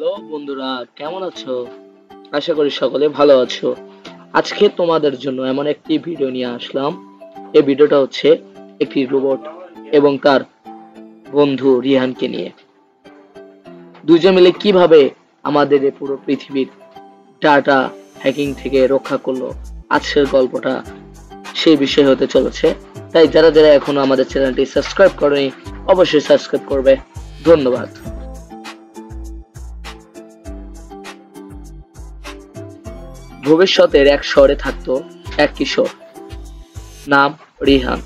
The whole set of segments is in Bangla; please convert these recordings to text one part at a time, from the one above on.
হ্যালো বন্ধুরা, কেমন আছো? আশা করি সকলে ভালো আছো। আজকে তোমাদের জন্য এমন একটি ভিডিও নিয়ে আসলাম। এই ভিডিওটা হচ্ছে একটি রোবট এবং তার বন্ধু রিহানকে নিয়ে। দুজন মিলে কিভাবে আমাদের এই পুরো পৃথিবীর ডাটা হ্যাকিং থেকে রক্ষা করলো, আজকের গল্পটা সেই বিষয় হতে চলেছে। তাই যারা যারা এখনো আমাদের চ্যানেলটি সাবস্ক্রাইব করেনি, অবশ্যই সাবস্ক্রাইব করবে। ধন্যবাদ। ভবিষ্যতের এক শহরে থাকতো এক কিশোর, নাম রিহান।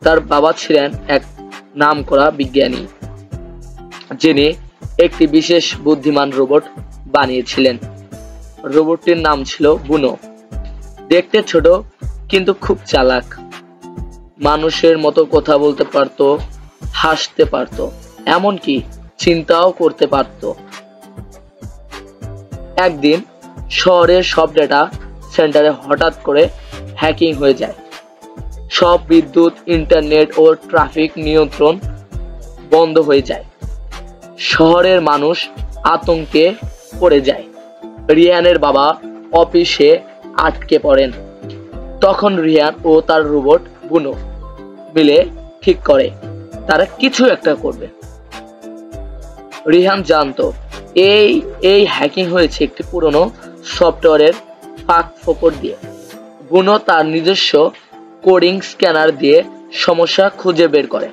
তার বাবা ছিলেন এক নামকরা বিজ্ঞানী, যিনি একটি বিশেষ বুদ্ধিমান রোবট বানিয়েছিলেন। রোবটটির নাম ছিল বুনো। দেখতে ছোট কিন্তু খুব চালাক। মানুষের মতো কথা বলতে পারতো, হাসতে পারতো, এমনকি চিন্তাও করতে পারতো। একদিন শহরের সব ডেটা সেন্টারে হঠাৎ করে হ্যাকিং হয়ে যায়। সব বিদ্যুৎ, ইন্টারনেট ও ট্রাফিক নিয়ন্ত্রণ বন্ধ হয়ে যায়। শহরের মানুষ আতঙ্কে পড়ে যায়। রিয়ানের বাবা অফিসে আটকে পড়েন। তখন রিয়ান ও তার রোবট বুনো মিলে ঠিক করে তারা কিছু একটা করবে। রিহান জানতো এই হ্যাকিং হয়েছে একটি পুরনো সফটওয়্যারের ফাঁক ফোকর দিয়ে। বুনো তার নিজস্ব কোডিং স্ক্যানার দিয়ে সমস্যা খুঁজে বের করে।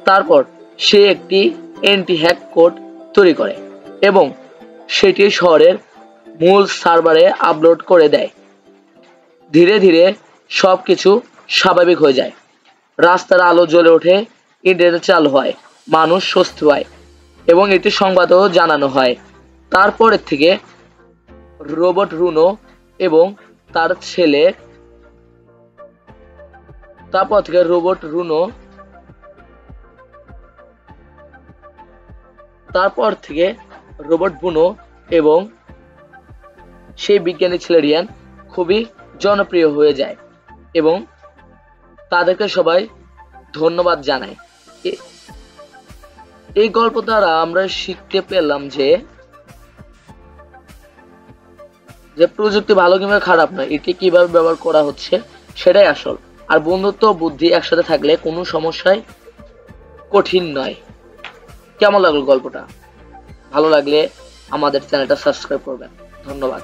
তারপর সে একটি অ্যান্টি হ্যাক কোড তৈরি করে এবং সেটি শহরের মূল সার্ভারে আপলোড করে দেয়। ধীরে ধীরে সবকিছু স্বাভাবিক হয়ে যায়। রাস্তার আলো জ্বলে ওঠে, ইন্টারনেট চালু হয়, মানুষ স্বস্তি পায় এবং এটি সংবাদও জানানো হয়। তারপরের থেকে রোবট রুনো এবং তার ছেলে তারপর থেকে রোবট বুনো এবং সেই বিজ্ঞানী ছেলে রিয়ান খুবই জনপ্রিয় হয়ে যায় এবং তাদেরকে সবাই ধন্যবাদ জানায়। এই গল্প দ্বারা আমরা শিখতে পেলাম যে প্রযুক্তি ভালো কিংবা খারাপ নয়, এটি কিভাবে ব্যবহার করা হচ্ছে সেটাই আসল। আর বন্ধুত্ব বুদ্ধি একসাথে থাকলে কোনো সমস্যাই কঠিন নয়। কেমন লাগলো গল্পটা? ভালো লাগলে আমাদের চ্যানেলটা সাবস্ক্রাইব করবেন। ধন্যবাদ।